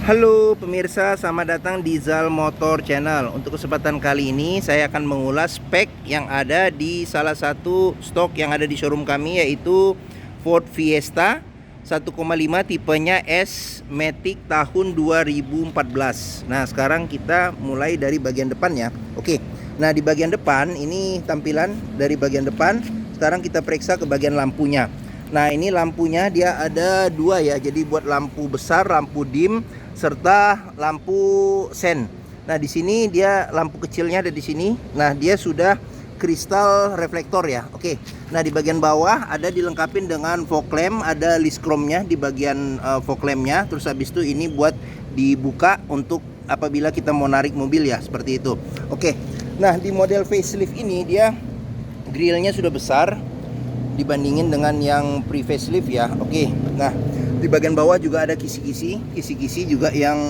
Halo pemirsa, selamat datang di Zal Motor Channel. Untuk kesempatan kali ini saya akan mengulas spek yang ada di salah satu stok yang ada di showroom kami, yaitu Ford Fiesta 1,5 tipenya S Matic tahun 2014. Nah, sekarang kita mulai dari bagian depan ya. Oke. Nah, di bagian depan ini tampilan dari bagian depan. Sekarang kita periksa ke bagian lampunya. Nah, ini lampunya dia ada dua ya. Jadi buat lampu besar, lampu dim, serta lampu sen. Nah, di sini dia lampu kecilnya ada di sini. Nah, dia sudah kristal reflektor ya. Oke. Nah, di bagian bawah ada dilengkapin dengan fog lamp, ada list chrome-nya di bagian fog lamp-nya. Terus habis itu ini buat dibuka untuk apabila kita mau narik mobil ya, seperti itu. Oke. Nah, di model facelift ini dia grillnya sudah besar dibandingin dengan yang pre-facelift ya. Oke. Nah, di bagian bawah juga ada kisi-kisi juga yang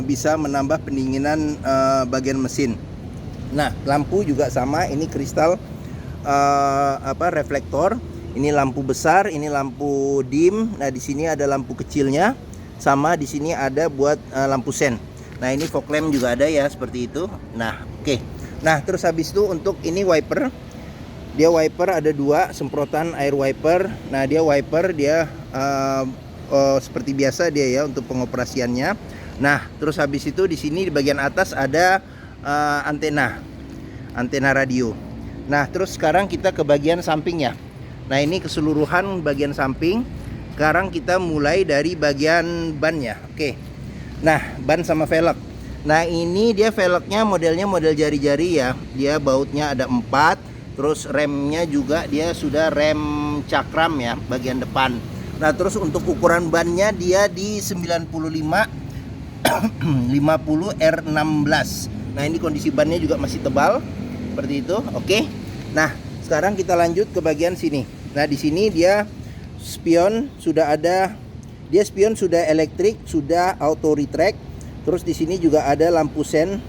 bisa menambah pendinginan bagian mesin. Nah, lampu juga sama, ini kristal reflektor. Ini lampu besar, ini lampu dim. Nah, di sini ada lampu kecilnya, sama di sini ada buat lampu sen. Nah, ini fog lamp juga ada ya, seperti itu. Nah, oke. Nah, terus habis itu untuk ini wiper. Dia wiper ada dua, semprotan air wiper. Nah, dia wiper dia seperti biasa dia ya untuk pengoperasiannya. Nah, terus habis itu di sini di bagian atas ada antena radio. Nah, terus sekarang kita ke bagian sampingnya. Nah, ini keseluruhan bagian samping. Sekarang kita mulai dari bagian bannya. Oke. Nah, ban sama velg. Nah, ini dia velgnya modelnya model jari-jari ya. Dia bautnya ada 4. Terus remnya juga dia sudah rem cakram ya bagian depan. Nah, terus untuk ukuran bannya dia di 95 50 R16. Nah, ini kondisi bannya juga masih tebal seperti itu. Oke. Nah, sekarang kita lanjut ke bagian sini. Nah, di sini dia spion sudah ada. Dia spion sudah elektrik, sudah auto retract. Terus di sini juga ada lampu sen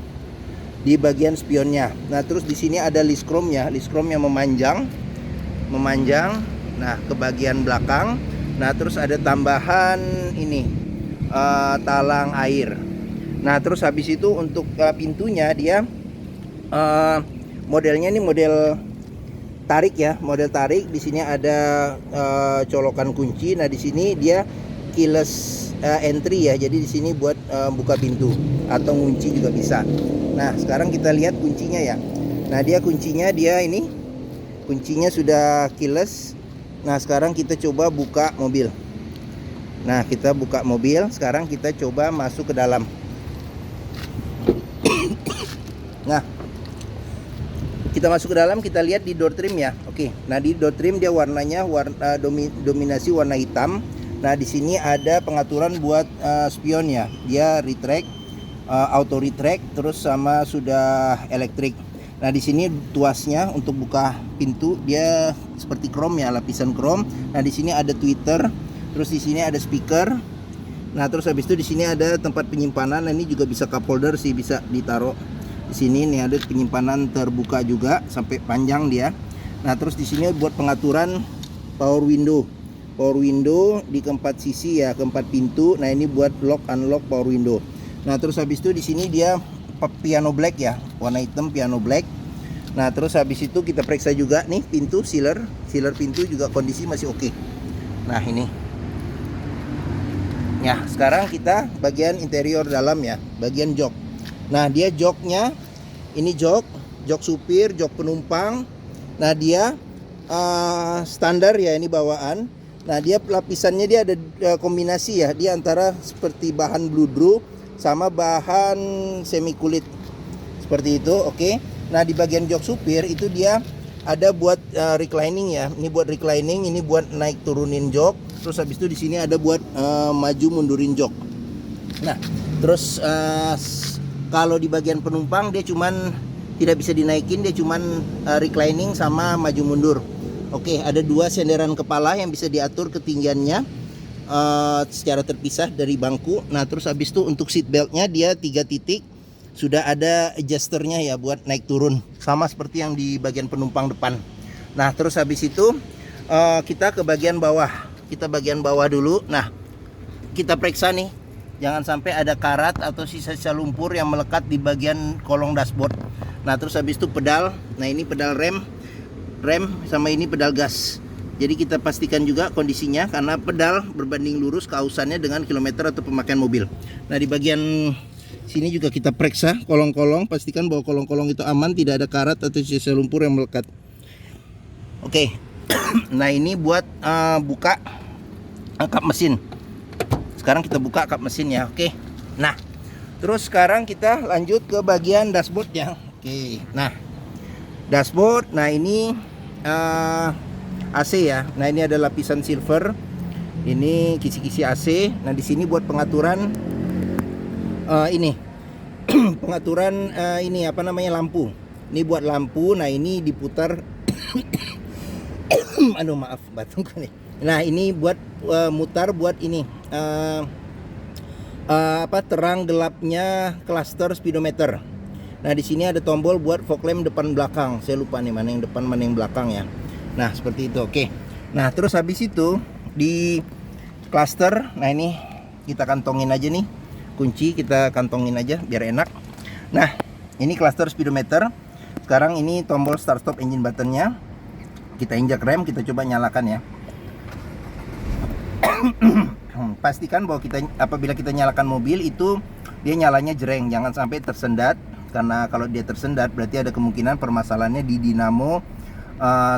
di bagian spionnya. Nah, terus di sini ada list chrome-nya, list chrome yang memanjang. Nah, ke bagian belakang. Nah, terus ada tambahan ini talang air. Nah, terus habis itu untuk pintunya dia modelnya ini model tarik ya, model tarik. Di sini ada colokan kunci. Nah, di sini dia keyless entry ya. Jadi di sini buat buka pintu atau kunci juga bisa. Nah, sekarang kita lihat kuncinya ya. Nah, dia kuncinya ini kuncinya sudah keyless. Nah, sekarang kita coba buka mobil. Nah, kita buka mobil. Sekarang kita coba masuk ke dalam. Nah, kita masuk ke dalam, kita lihat di door trim ya. Oke. Nah, di door trim dia warnanya dominasi warna hitam. Nah, di sini ada pengaturan buat spion ya. Dia retract, auto retract, terus sama sudah elektrik. Nah, di sini tuasnya untuk buka pintu dia seperti chrome ya, lapisan chrome. Nah, di sini ada tweeter, terus di sini ada speaker. Nah, terus habis itu di sini ada tempat penyimpanan. Nah, ini juga bisa cup holder sih, bisa ditaruh di sini. Nih ada penyimpanan terbuka juga sampai panjang dia. Nah, terus di sini buat pengaturan power window. Power window di keempat sisi ya, keempat pintu. Nah, ini buat lock unlock power window. Nah, terus habis itu di sini dia piano black ya, warna hitam piano black. Nah, terus habis itu kita periksa juga nih pintu sealer pintu juga kondisi masih oke. Nah, ini. Ya, sekarang kita bagian interior dalam ya, bagian jok. Nah, dia joknya ini jok supir, jok penumpang. Nah, dia standar ya, ini bawaan. Nah, dia lapisannya dia ada kombinasi ya, dia antara seperti bahan bludru sama bahan semi kulit seperti itu. Oke. Nah, di bagian jok supir itu dia ada buat reclining ya. Ini buat reclining, ini buat naik turunin jok. Terus habis itu di sini ada buat maju mundurin jok. Nah, terus kalau di bagian penumpang dia cuman tidak bisa dinaikin, dia cuman reclining sama maju mundur. Oke, ada dua senderan kepala yang bisa diatur ketinggiannya secara terpisah dari bangku. Nah, terus habis itu untuk seat beltnya dia 3 titik. Sudah ada adjusternya ya buat naik turun, sama seperti yang di bagian penumpang depan. Nah, terus habis itu kita ke bagian bawah. Kita bagian bawah dulu. Nah, kita periksa nih jangan sampai ada karat atau sisa-sisa lumpur yang melekat di bagian kolong dashboard. Nah terus habis itu pedal, nah ini pedal rem sama ini pedal gas. Jadi kita pastikan juga kondisinya, karena pedal berbanding lurus keausannya dengan kilometer atau pemakaian mobil. Nah di bagian sini juga kita periksa kolong-kolong, pastikan bahwa kolong-kolong itu aman, tidak ada karat atau sisa lumpur yang melekat. Oke. Nah ini buat buka kap mesin. Sekarang kita buka kap mesin ya. Oke. Nah terus sekarang kita lanjut ke bagian dashboardnya. Oke. Nah dashboard, nah ini AC ya. Nah ini ada lapisan silver. Ini kisi-kisi AC. Nah di sini buat pengaturan ini pengaturan ini apa namanya, lampu. Ini buat lampu. Nah ini diputar. Aduh maaf batuk nih. Nah ini buat mutar buat ini terang gelapnya cluster speedometer. Nah di sini ada tombol buat fog lamp depan belakang. Saya lupa nih mana yang depan mana yang belakang ya. Nah seperti itu. Oke. Nah terus habis itu di cluster, nah ini kita kantongin aja nih, kunci kita kantongin aja biar enak. Nah ini cluster speedometer. Sekarang ini tombol start stop engine buttonnya. Kita injak rem, kita coba nyalakan ya. Pastikan bahwa apabila kita nyalakan mobil itu dia nyalanya jreng, jangan sampai tersendat, karena kalau dia tersendat berarti ada kemungkinan permasalahannya di dinamo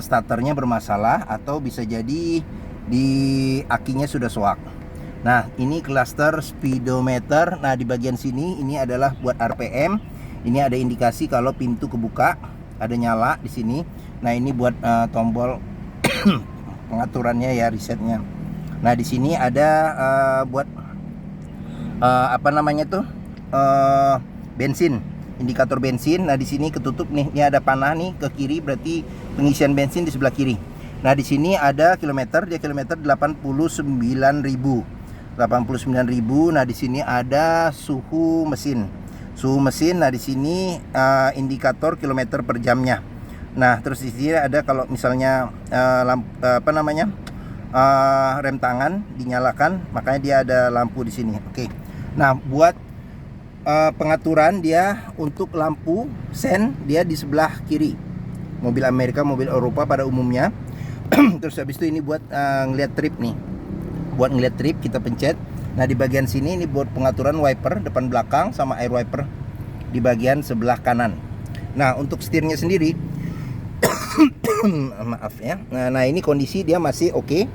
starternya bermasalah, atau bisa jadi di akinya sudah soak. Nah ini cluster speedometer. Nah di bagian sini ini adalah buat RPM. Ini ada indikasi kalau pintu kebuka, ada nyala di sini. Nah ini buat tombol pengaturannya ya, resetnya. Nah di sini ada buat apa namanya tuh bensin, indikator bensin. Nah di sini ketutup nih, ini ada panah nih ke kiri, berarti pengisian bensin di sebelah kiri. Nah di sini ada kilometer, dia kilometer 89.000. Nah di sini ada suhu mesin. Nah di sini indikator kilometer per jamnya. Nah terus di sini ada kalau misalnya rem tangan dinyalakan, makanya dia ada lampu di sini. Oke. Nah buat pengaturan dia untuk lampu sen, dia di sebelah kiri. Mobil Amerika, mobil Eropa pada umumnya. Terus habis itu ini buat ngeliat trip nih. Buat ngeliat trip kita pencet. Nah di bagian sini ini buat pengaturan wiper depan belakang sama air wiper di bagian sebelah kanan. Nah untuk setirnya sendiri maaf ya. Nah ini kondisi dia masih oke.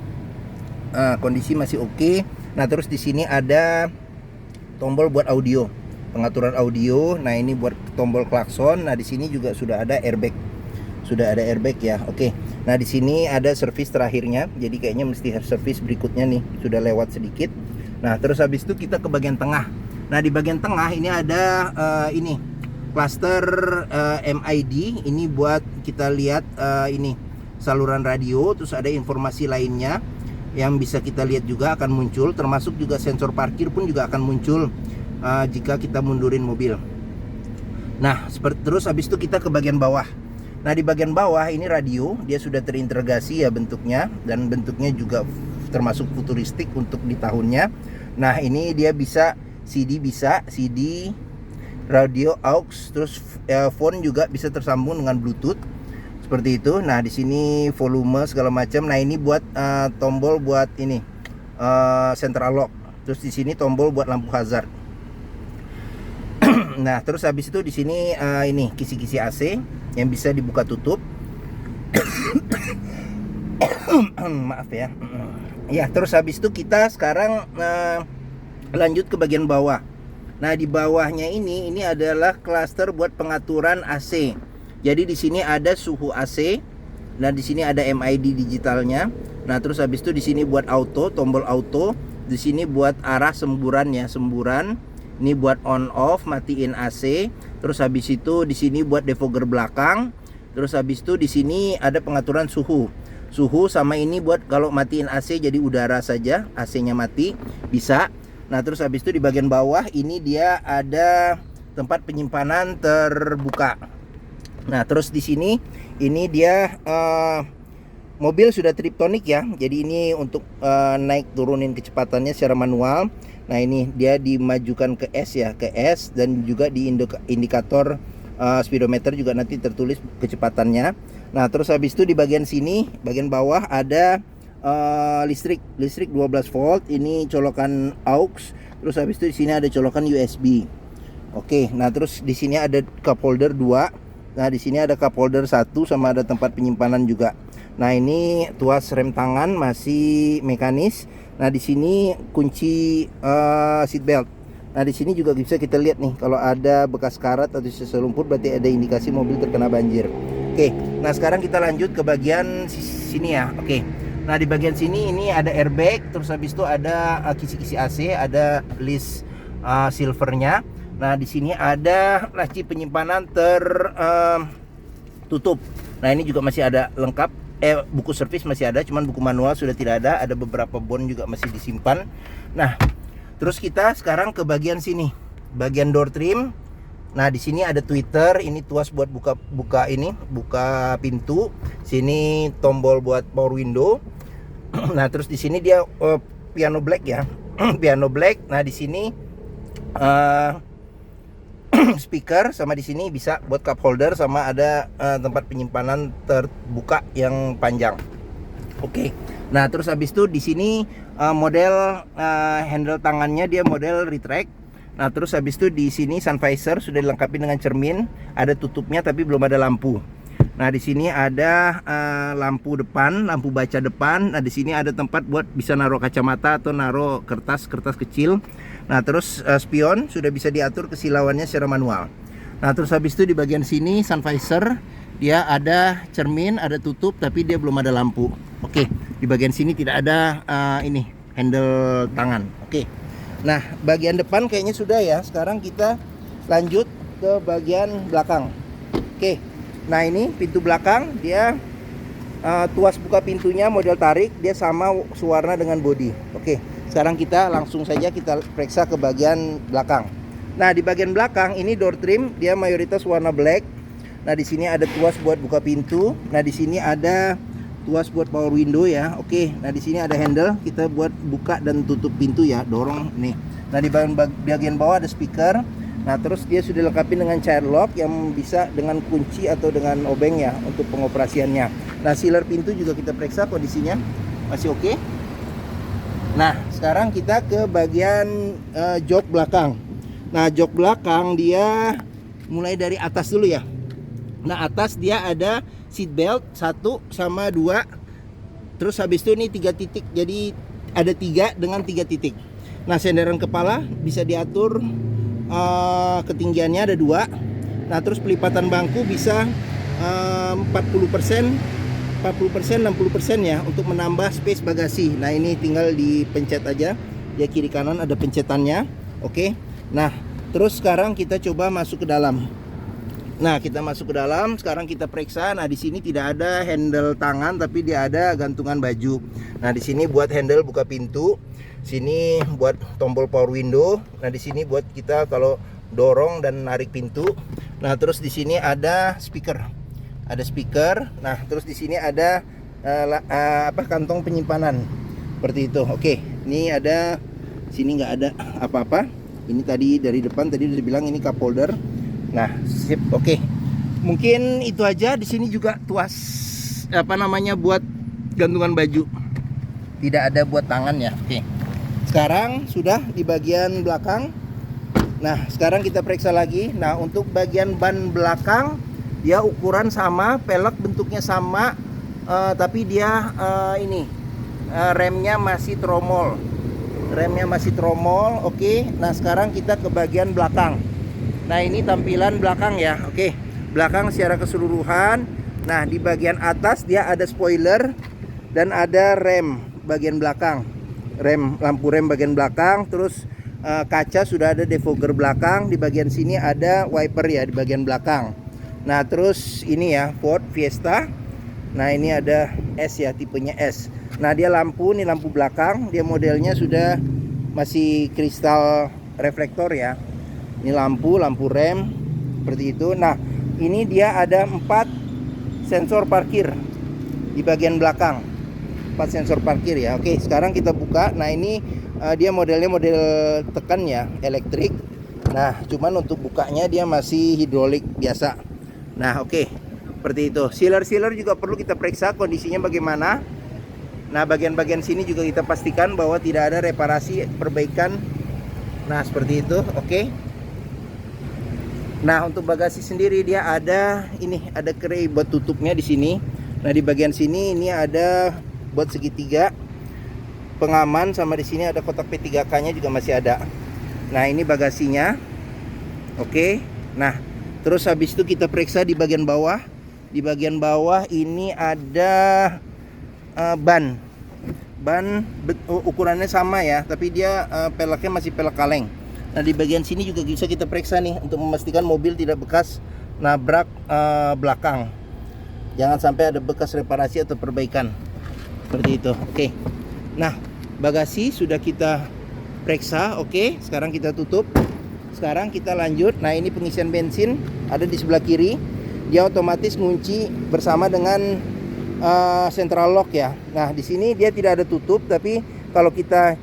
Kondisi masih oke. Nah terus di sini ada tombol buat audio, pengaturan audio. Nah ini buat tombol klakson. Nah di sini juga sudah ada airbag. Ya. Oke. Nah di sini ada servis terakhirnya. Jadi kayaknya mesti servis berikutnya nih, sudah lewat sedikit. Nah terus habis itu kita ke bagian tengah. Nah di bagian tengah ini ada ini cluster MID. Ini buat kita lihat ini saluran radio. Terus ada informasi lainnya yang bisa kita lihat juga akan muncul, termasuk juga sensor parkir pun juga akan muncul jika kita mundurin mobil. Nah terus habis itu kita ke bagian bawah. Nah di bagian bawah ini radio, dia sudah terintegrasi ya bentuknya, dan bentuknya juga termasuk futuristik untuk di tahunnya. Nah ini dia bisa CD, radio aux, terus phone juga bisa tersambung dengan Bluetooth seperti itu. Nah di sini volume segala macam. Nah ini buat tombol buat ini central lock. Terus di sini tombol buat lampu hazard. Nah terus habis itu di sini ini kisi-kisi AC yang bisa dibuka tutup. Maaf ya. Ya terus habis itu kita sekarang lanjut ke bagian bawah. Nah di bawahnya ini adalah cluster buat pengaturan AC. Jadi di sini ada suhu AC. Nah di sini ada MID digitalnya. Nah terus habis itu di sini buat auto, tombol auto. Di sini buat arah semburan ya, semburan. Ini buat on off, matiin AC. Terus habis itu di sini buat defogger belakang. Terus habis itu di sini ada pengaturan suhu. Sama ini buat kalau matiin AC jadi udara saja, AC-nya mati bisa. Nah terus habis itu di bagian bawah ini dia ada tempat penyimpanan terbuka. Nah terus di sini ini dia mobil sudah triptonic ya. Jadi ini untuk naik turunin kecepatannya secara manual. Nah ini dia dimajukan ke S ya, ke S, dan juga di indikator speedometer juga nanti tertulis kecepatannya. Nah terus habis itu di bagian sini, bagian bawah ada listrik 12 volt. Ini colokan aux. Terus habis itu di sini ada colokan USB. Oke, nah terus di sini ada cup holder 2. Nah di sini ada cup holder 1 sama ada tempat penyimpanan juga. Nah ini tuas rem tangan masih mekanis. Nah di sini kunci seat belt. Nah di sini juga bisa kita lihat nih, kalau ada bekas karat atau sisa lumpur berarti ada indikasi mobil terkena banjir. Oke, nah sekarang kita lanjut ke bagian sini ya. Oke, nah di bagian sini ini ada airbag. Terus habis itu ada kisi-kisi AC, ada list silvernya. Nah di sini ada laci penyimpanan tertutup. Nah ini juga masih ada lengkap. Buku servis masih ada, cuman buku manual sudah tidak ada. Ada beberapa bon juga masih disimpan. Nah terus kita sekarang ke bagian sini, bagian door trim. Nah di sini ada tweeter. Ini tuas buat buka pintu. Sini tombol buat power window. Nah terus di sini dia piano black ya. Piano black. Nah di sini speaker, sama di sini bisa buat cup holder, sama ada tempat penyimpanan terbuka yang panjang. Oke. Nah, terus habis itu di sini model handle tangannya dia model retract. Nah, terus habis itu di sini sun visor sudah dilengkapi dengan cermin, ada tutupnya tapi belum ada lampu. Nah, di sini ada lampu depan, lampu baca depan. Nah, di sini ada tempat buat bisa naruh kacamata atau naruh kertas kecil. Nah, terus spion sudah bisa diatur kesilauannya secara manual. Nah, terus habis itu di bagian sini sun visor dia ada cermin, ada tutup tapi dia belum ada lampu. Oke, di bagian sini tidak ada ini handle tangan. Oke. Nah, bagian depan kayaknya sudah ya. Sekarang kita lanjut ke bagian belakang. Oke. Nah, ini pintu belakang dia tuas buka pintunya model tarik, dia sama sewarna dengan bodi. Oke. Sekarang kita langsung saja kita periksa ke bagian belakang. Nah, di bagian belakang ini door trim dia mayoritas warna black. Nah, di sini ada tuas buat buka pintu. Nah, di sini ada tuas buat power window ya. Oke. Nah, di sini ada handle kita buat buka dan tutup pintu ya, dorong nih. Nah, di bagian bawah ada speaker. Nah, terus dia sudah dilengkapi dengan child lock yang bisa dengan kunci atau dengan obeng ya untuk pengoperasiannya. Nah, sealer pintu juga kita periksa kondisinya masih oke. Nah, sekarang kita ke bagian jok belakang. Nah, jok belakang dia mulai dari atas dulu ya. Nah, atas dia ada seat belt 1 sama 2. Terus habis itu ini 3 titik. Jadi ada 3 dengan 3 titik. Nah, senderan kepala bisa diatur ketinggiannya ada 2. Nah, terus pelipatan bangku bisa 40%, 60% ya untuk menambah space bagasi. Nah, ini tinggal dipencet aja. Dia kiri kanan ada pencetannya. Oke. Nah, terus sekarang kita coba masuk ke dalam. Nah, kita masuk ke dalam. Sekarang kita periksa. Nah, di sini tidak ada handle tangan tapi dia ada gantungan baju. Nah, di sini buat handle buka pintu. Sini buat tombol power window. Nah, di sini buat kita kalau dorong dan narik pintu. Nah, terus di sini ada speaker. Ada speaker. Nah, terus di sini ada kantong penyimpanan. Seperti itu. Oke. Ini ada, sini nggak ada apa-apa. Ini tadi dari depan tadi udah bilang ini cup holder. Nah, sip. Oke. Mungkin itu aja. Di sini juga tuas buat gantungan baju. Tidak ada buat tangan ya. Oke. Sekarang sudah di bagian belakang. Nah, sekarang kita periksa lagi. Nah, untuk bagian ban belakang dia ukuran sama, pelek bentuknya sama, tapi dia remnya masih tromol. Remnya masih tromol. Oke. Nah, sekarang kita ke bagian belakang. Nah, ini tampilan belakang ya. Oke. Belakang secara keseluruhan. Nah, di bagian atas dia ada spoiler dan ada rem bagian belakang. Lampu rem bagian belakang. Terus kaca sudah ada defogger belakang. Di bagian sini ada wiper ya di bagian belakang. Nah, terus ini ya Ford Fiesta. Nah, ini ada S ya, tipenya S. Nah, dia lampu, ini lampu belakang. Dia modelnya sudah masih kristal reflektor ya. Ini lampu rem seperti itu. Nah, ini dia ada 4 sensor parkir. di bagian belakang, 4 sensor parkir ya. Oke, sekarang kita buka. Nah ini dia modelnya model tekan ya, elektrik. Nah cuman untuk bukanya dia masih hidrolik biasa. Nah oke, seperti itu. Sealer juga perlu kita periksa kondisinya bagaimana. Nah bagian-bagian sini juga kita pastikan bahwa tidak ada reparasi, perbaikan. Nah seperti itu. Oke. Nah untuk bagasi sendiri dia ada ada kerai buat tutupnya di sini. Nah di bagian sini ini ada buat segitiga pengaman, sama di sini ada kotak P3K-nya juga masih ada. Nah ini bagasinya. Oke. Nah terus habis itu kita periksa di bagian bawah. Di bagian bawah ini ada ban ukurannya sama ya, tapi dia peleknya masih pelek kaleng. Nah di bagian sini juga bisa kita periksa nih untuk memastikan mobil tidak bekas nabrak belakang. Jangan sampai ada bekas reparasi atau perbaikan seperti itu. Oke. Nah bagasi sudah kita periksa. Oke, sekarang kita tutup. Sekarang kita lanjut. Nah ini pengisian bensin ada di sebelah kiri. Dia otomatis ngunci bersama dengan central lock ya. Nah di sini dia tidak ada tutup, tapi kalau kita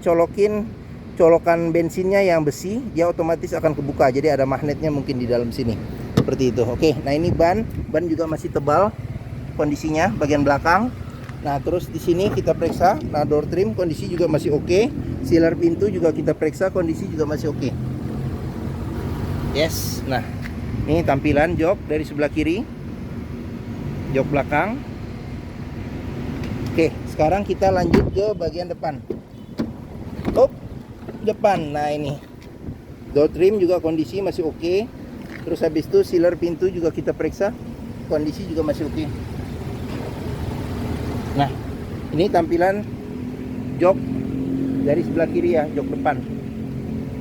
colokan bensinnya yang besi, dia otomatis akan kebuka. Jadi ada magnetnya mungkin di dalam sini seperti itu. Oke, nah ini ban juga masih tebal kondisinya bagian belakang. Nah terus di sini kita periksa. Nah door trim kondisi juga masih oke. Sealer pintu juga kita periksa, kondisi juga masih oke. Yes. Nah ini tampilan jok dari sebelah kiri, jok belakang. Oke, sekarang kita lanjut ke bagian depan. Depan. Nah ini door trim juga kondisi masih oke. Terus habis itu sealer pintu juga kita periksa, kondisi juga masih oke. Nah ini tampilan jok dari sebelah kiri ya, jok depan.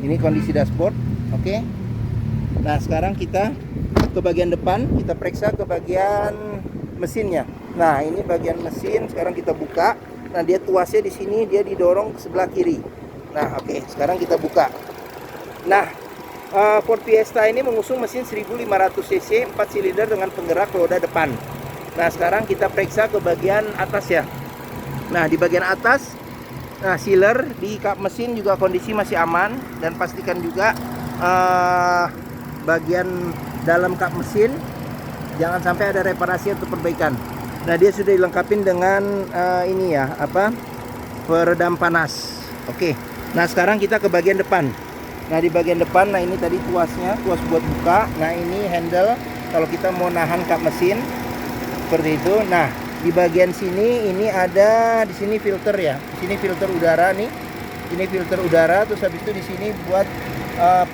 Ini kondisi dashboard. Oke. Nah sekarang kita ke bagian depan, kita periksa ke bagian mesinnya. Nah ini bagian mesin, sekarang kita buka. Nah dia tuasnya di sini, dia didorong ke sebelah kiri. Nah oke, sekarang kita buka. Nah Ford Fiesta ini mengusung mesin 1500 cc 4 silinder dengan penggerak roda depan. Nah sekarang kita periksa ke bagian atas ya. Nah di bagian atas, nah sealer di kap mesin juga kondisi masih aman. Dan pastikan juga bagian dalam kap mesin jangan sampai ada reparasi atau perbaikan. Nah dia sudah dilengkapi dengan ini ya, peredam panas. Oke. Nah sekarang kita ke bagian depan. Nah di bagian depan, nah ini tadi tuasnya, tuas buat buka. Nah ini handle kalau kita mau nahan kap mesin seperti itu. Nah di bagian sini ini ada, di sini filter ya. Di sini filter udara nih. Ini filter udara. Terus habis itu di sini buat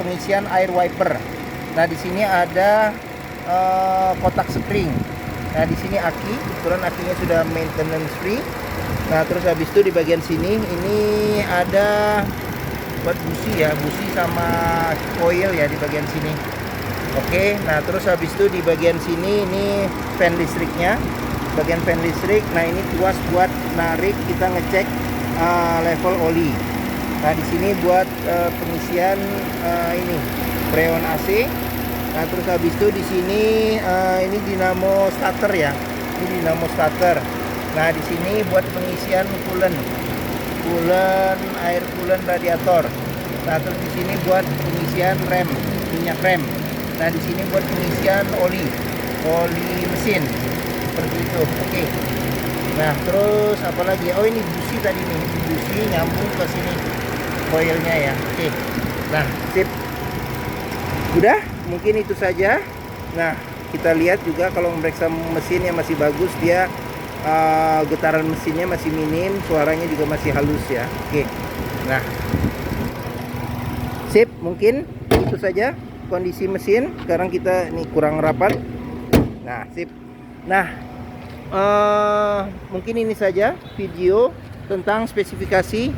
pengisian air wiper. Nah di sini ada kotak spring. Nah di sini aki, kebetulan akinya sudah maintenance free. Nah terus habis itu di bagian sini ini ada buat busi ya, busi sama coil ya di bagian sini. Oke, nah terus habis itu di bagian sini ini fan listriknya, bagian fan listrik. Nah ini tuas buat narik, kita ngecek level oli. Nah di sini buat pengisian ini freon AC. Nah terus habis itu di sini ini dinamo starter ya. Ini dinamo starter. Nah di sini buat pengisian coolant air coolant radiator. Nah terus di sini buat pengisian rem, minyak rem. Nah di sini buat pengisian oli mesin seperti itu. Oke. Nah terus apa lagi? Oh ini busi tadi nih, busi nyambung ke sini coilnya ya. Oke. Nah sip. Udah, mungkin itu saja. Nah kita lihat juga kalau memeriksa mesinnya masih bagus, dia getaran mesinnya masih minim, suaranya juga masih halus ya. Oke. Nah sip, mungkin itu saja kondisi mesin. Sekarang kita ini kurang rapat. Nah sip. Nah mungkin ini saja video tentang spesifikasi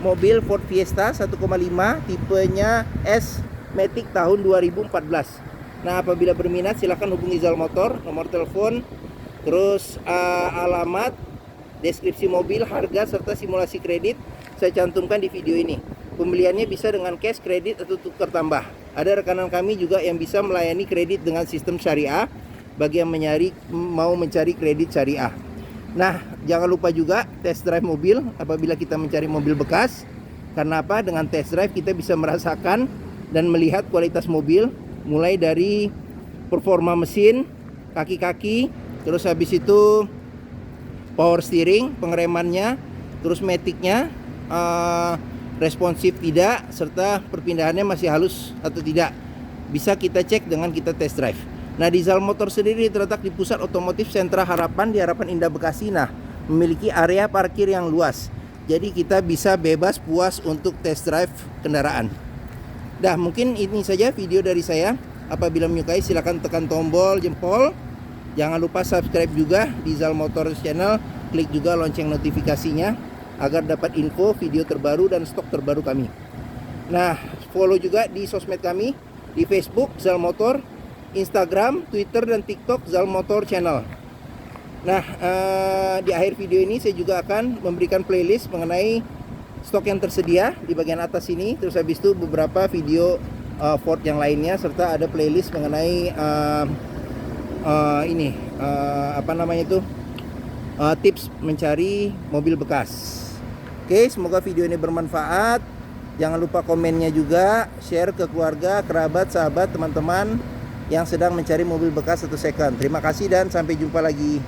mobil Ford Fiesta 1,5 tipenya S Matic tahun 2014. Nah apabila berminat silahkan hubungi Zal Motor, nomor telepon, terus alamat, deskripsi mobil, harga, serta simulasi kredit saya cantumkan di video ini. Pembeliannya bisa dengan cash, kredit, atau tukar tambah. Ada rekanan kami juga yang bisa melayani kredit dengan sistem syariah bagi yang mau mencari kredit syariah. Nah, jangan lupa juga test drive mobil apabila kita mencari mobil bekas. Karena apa? Dengan test drive kita bisa merasakan dan melihat kualitas mobil, mulai dari performa mesin, kaki-kaki, terus habis itu power steering, pengeremannya, terus maticnya responsif tidak, serta perpindahannya masih halus atau tidak. Bisa kita cek dengan kita test drive. Nah, di Zal Motor sendiri terletak di pusat otomotif Sentra Harapan di Harapan Indah Bekasi. Nah, memiliki area parkir yang luas. Jadi kita bisa bebas puas untuk test drive kendaraan. Dah, mungkin ini saja video dari saya. Apabila menyukai silahkan tekan tombol jempol. Jangan lupa subscribe juga di Zal Motor Channel. Klik juga lonceng notifikasinya agar dapat info video terbaru dan stok terbaru kami. Nah, follow juga di sosmed kami, di Facebook Zal Motor, Instagram, Twitter, dan TikTok Zal Motor Channel. Nah, di akhir video ini saya juga akan memberikan playlist mengenai stok yang tersedia di bagian atas ini. Terus habis itu beberapa video Ford yang lainnya, serta ada playlist mengenai tips mencari mobil bekas. Oke, semoga video ini bermanfaat. Jangan lupa komennya juga, share ke keluarga, kerabat, sahabat, teman-teman yang sedang mencari mobil bekas atau second. Terima kasih dan sampai jumpa lagi.